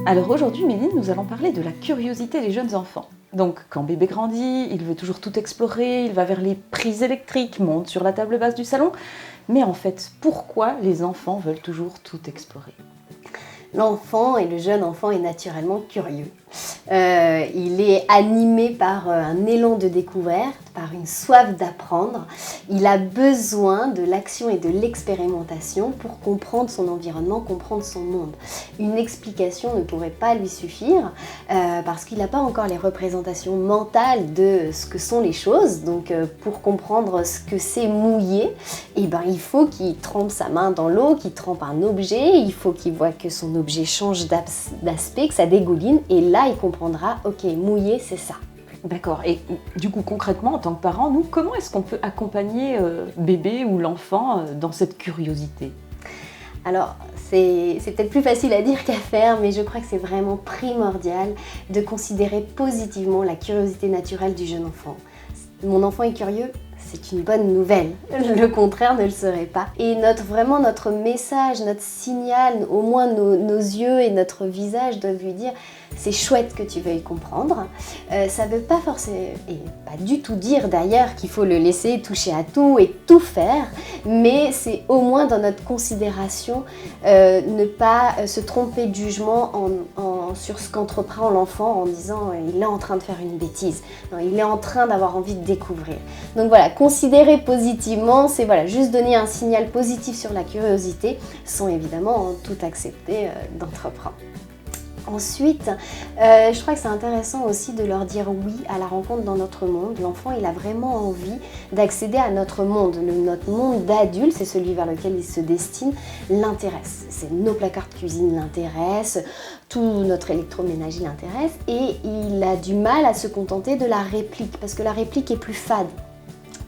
Alors aujourd'hui, Méline, nous allons parler de la curiosité des jeunes enfants. Donc, quand bébé grandit, il veut toujours tout explorer, il va vers les prises électriques, monte sur la table basse du salon. Mais en fait, pourquoi les enfants veulent toujours tout explorer ? L'enfant et le jeune enfant est naturellement curieux. Il est animé par un élan de découverte, par une soif d'apprendre. Il a besoin de l'action et de l'expérimentation pour comprendre son environnement, comprendre son monde. Une explication ne pourrait pas lui suffire parce qu'il n'a pas encore les représentations mentales de ce que sont les choses. Donc pour comprendre ce que c'est mouiller, il faut qu'il trempe sa main dans l'eau, qu'il trempe un objet, il faut qu'il voit que son objet change d'aspect, que ça dégouline, et là il comprendra, ok, mouiller c'est ça. D'accord, et du coup concrètement en tant que parents, nous, comment est-ce qu'on peut accompagner bébé ou l'enfant dans cette curiosité ? Alors c'est peut-être plus facile à dire qu'à faire, mais je crois que c'est vraiment primordial de considérer positivement la curiosité naturelle du jeune enfant. Mon enfant est curieux, c'est une bonne nouvelle, le contraire ne le serait pas. Et notre message, notre signal, au moins nos yeux et notre visage doivent lui dire c'est chouette que tu veuilles comprendre. Ça ne veut pas forcément, et pas du tout dire d'ailleurs qu'il faut le laisser toucher à tout et tout faire, mais c'est au moins dans notre considération ne pas se tromper de jugement sur ce qu'entreprend l'enfant en disant il est en train de faire une bêtise, non, il est en train d'avoir envie de découvrir. Donc voilà, considérer positivement, c'est juste donner un signal positif sur la curiosité sans évidemment tout accepter d'entreprendre. Ensuite, je crois que c'est intéressant aussi de leur dire oui à la rencontre dans notre monde. L'enfant, il a vraiment envie d'accéder à notre monde. Notre monde d'adulte, c'est celui vers lequel il se destine, l'intéresse. Nos placards de cuisine l'intéressent, tout notre électroménager l'intéresse, et il a du mal à se contenter de la réplique, parce que la réplique est plus fade.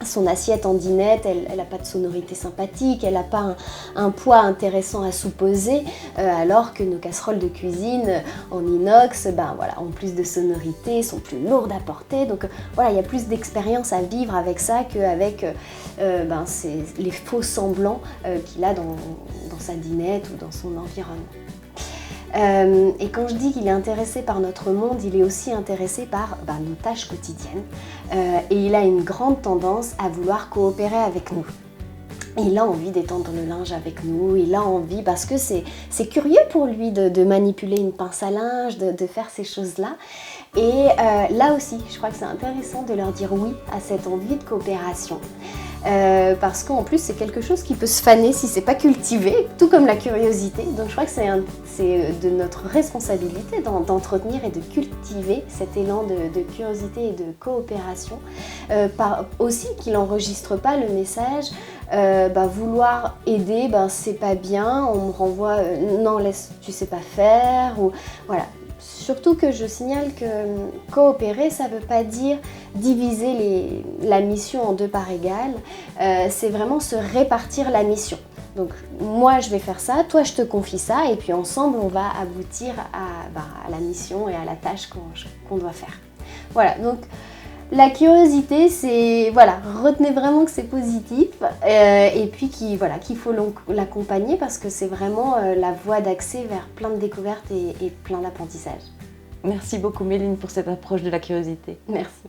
Son assiette en dinette, elle n'a pas de sonorité sympathique, elle n'a pas un poids intéressant à souposer, alors que nos casseroles de cuisine en inox, ont plus de sonorité, sont plus lourdes à porter. Donc il y a plus d'expérience à vivre avec ça qu'avec les faux semblants qu'il a dans sa dinette ou dans son environnement. Et quand je dis qu'il est intéressé par notre monde, il est aussi intéressé par nos tâches quotidiennes et il a une grande tendance à vouloir coopérer avec nous. Il a envie d'étendre le linge avec nous, il a envie, parce que c'est curieux pour lui de manipuler une pince à linge, de faire ces choses-là. Et là aussi, je crois que c'est intéressant de leur dire oui à cette envie de coopération. Parce qu'en plus c'est quelque chose qui peut se faner si c'est pas cultivé, tout comme la curiosité. Donc je crois que c'est de notre responsabilité d'entretenir et de cultiver cet élan de curiosité et de coopération. Aussi qu'il n'enregistre pas le message vouloir aider, c'est pas bien, on me renvoie non, laisse, tu sais pas faire, ou voilà. Surtout que je signale que coopérer, ça ne veut pas dire diviser la mission en deux parts égales, c'est vraiment se répartir la mission. Donc moi je vais faire ça, toi je te confie ça, et puis ensemble on va aboutir à la mission et à la tâche qu'on doit faire. Voilà, donc la curiosité, c'est, retenez vraiment que c'est positif et puis qu'il faut l'accompagner parce que c'est vraiment la voie d'accès vers plein de découvertes et plein d'apprentissage. Merci beaucoup Méline pour cette approche de la curiosité. Merci.